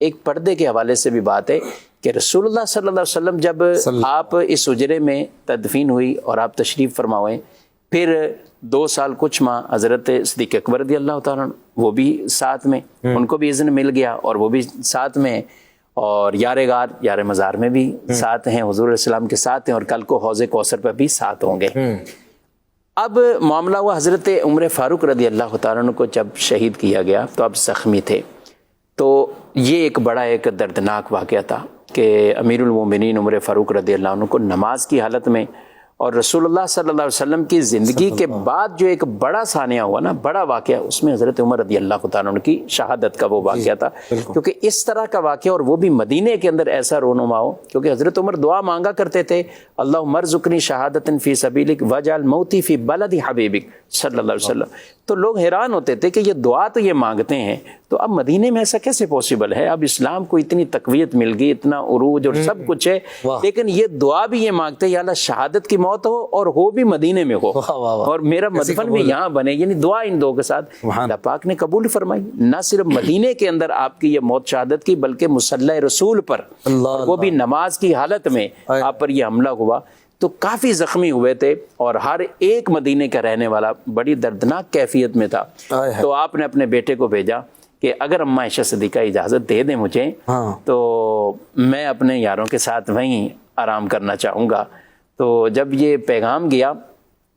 ایک پردے کے حوالے سے بھی بات ہے کہ رسول اللہ صلی اللہ علیہ وسلم جب آپ اس حجرے میں تدفین ہوئی اور آپ تشریف فرما ہوئے، پھر 2 سال کچھ ماہ حضرت صدیق اکبر رضی اللہ تعالیٰ عنہ وہ بھی ساتھ میں، ان کو بھی اذن مل گیا اور وہ بھی ساتھ میں ہیں، اور یار غار یار مزار میں بھی ساتھ ہیں، حضور علیہ السلام کے ساتھ ہیں، اور کل کو حوض کوثر پہ بھی ساتھ ہوں گے۔ اب معاملہ ہوا حضرت عمر فاروق رضی اللہ تعالیٰ عنہ کو جب شہید کیا گیا تو اب زخمی تھے، تو یہ ایک بڑا ایک دردناک واقعہ تھا کہ امیر المومنین عمر فاروق رضی اللہ عنہ کو نماز کی حالت میں، اور رسول اللہ صلی اللہ علیہ وسلم کی زندگی کے بعد جو ایک بڑا سانحہ ہوا نا، بڑا واقعہ، اس میں حضرت عمر رضی اللہ تعالیٰ عنہ کی شہادت کا وہ واقعہ تھا، کیونکہ اس طرح کا واقعہ اور وہ بھی مدینے کے اندر ایسا رونما ہو، کیونکہ حضرت عمر دعا مانگا کرتے تھے، اللہم ارزقنی شہادۃ فی سبیلک واجعل موتی فی بلد حبیبک صلی اللہ علیہ وسلم۔ تو لوگ حیران ہوتے تھے کہ یہ دعا تو یہ مانگتے ہیں، تو اب مدینے میں ایسا کیسے پاسبل ہے؟ اب اسلام کو اتنی تقویت مل گئی، اتنا عروج اور سب کچھ ہے، لیکن یہ دعا بھی یہ مانگتے ہیں یا اللہ شہادت کی موت ہو اور ہو بھی مدینے میں ہو اور میرا مدفن بھی یہاں بنے، یعنی دعا ان دو کے ساتھ اللہ پاک نے قبول فرمائی۔ نہ صرف مدینے کے اندر آپ کی یہ موت شہادت کی، بلکہ مصلی رسول پر، وہ بھی نماز کی حالت میں آپ پر یہ حملہ ہوا، تو کافی زخمی ہوئے تھے، اور ہر ایک مدینے کا رہنے والا بڑی دردناک کیفیت میں تھا۔ تو آپ نے اپنے بیٹے کو بھیجا کہ اگر اماں عائشہ صدیقہ اجازت دے دیں مجھے تو میں اپنے یاروں کے ساتھ وہیں آرام کرنا چاہوں گا۔ تو جب یہ پیغام گیا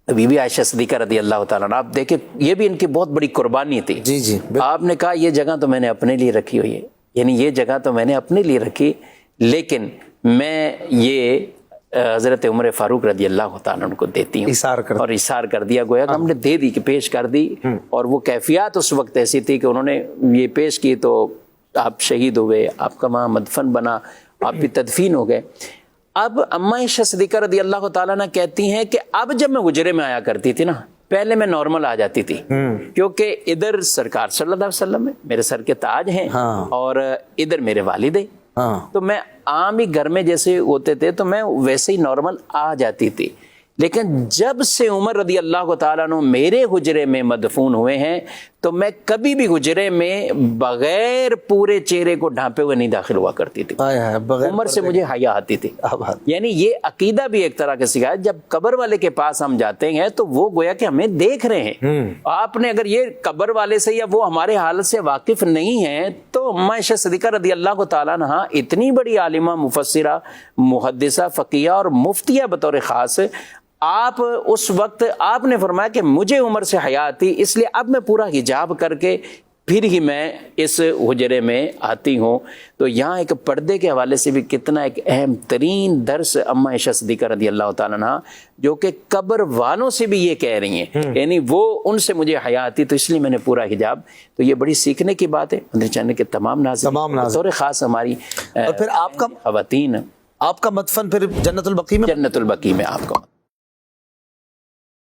بی بی عائشہ صدیقہ رضی اللہ تعالیٰ عنہ، آپ دیکھیں یہ بھی ان کی بہت بڑی قربانی تھی۔ آپ نے کہا یہ جگہ تو میں نے اپنے لیے رکھی ہوئی ہے، یعنی یہ جگہ تو میں نے اپنے لیے رکھی، لیکن میں یہ حضرت عمر فاروق رضی اللہ تعالیٰ عنہ کو دیتی ہوں، اور اثار کر دیا، گویا کہ ہم نے دے دی، کہ پیش کر دی، اور وہ کیفیات اس وقت ایسی تھی کہ انہوں نے یہ پیش کی تو آپ شہید ہوئے، آپ کا وہاں مدفن بنا، آپ بھی تدفین ہو گئے۔ اب اماں عائشہ صدیقہ رضی اللہ تعالیٰ عنہ کہتی ہیں کہ اب جب میں حجرے میں آیا کرتی تھی نا، پہلے میں نارمل آ جاتی تھی، کیونکہ ادھر سرکار صلی اللہ علیہ وسلم ہے، میرے سر کے تاج ہیں، اور ادھر میرے والد ہیں، تو میں عام ہی گھر میں جیسے ہوتے تھے تو میں ویسے ہی نارمل آ جاتی تھی۔ لیکن جب سے عمر رضی اللہ تعالیٰ عنہ میرے حجرے میں مدفون ہوئے ہیں تو میں کبھی بھی حجرے میں بغیر پورے چہرے کو ڈھانپے ہوئے نہیں داخل ہوا کرتی تھی، عمر سے مجھے حیا آتی تھی۔ یعنی یہ عقیدہ بھی ایک طرح کا سکھایا، جب قبر والے کے پاس ہم جاتے ہیں تو وہ گویا کہ ہمیں دیکھ رہے ہیں، آپ نے اگر یہ قبر والے سے یا وہ ہمارے حالت سے واقف نہیں ہیں تو اماں عائشہ صدیقہ رضی اللہ تعالیٰ عنہ اتنی بڑی عالمہ، مفسرہ، محدثہ، فقیہ اور مفتیہ بطور خاص، آپ اس وقت آپ نے فرمایا کہ مجھے عمر سے حیا آتی، اس لیے اب میں پورا حجاب کر کے پھر ہی میں اس حجرے میں آتی ہوں۔ تو یہاں ایک پردے کے حوالے سے بھی کتنا ایک اہم ترین درس اماں عائشہ صدیقہ رضی اللہ تعالیٰ عنہ، جو کہ قبر والوں سے بھی یہ کہہ رہی ہیں، یعنی وہ ان سے مجھے حیا آتی تو اس لیے میں نے پورا حجاب۔ تو یہ بڑی سیکھنے کی بات ہے مدنی چینل کے تمام ناظرین، بطور خاص ہماری اور پھر آپ کا خواتین، آپ کا مدفن پھر جنت البقیع میں، جنت البقیع میں آپ کا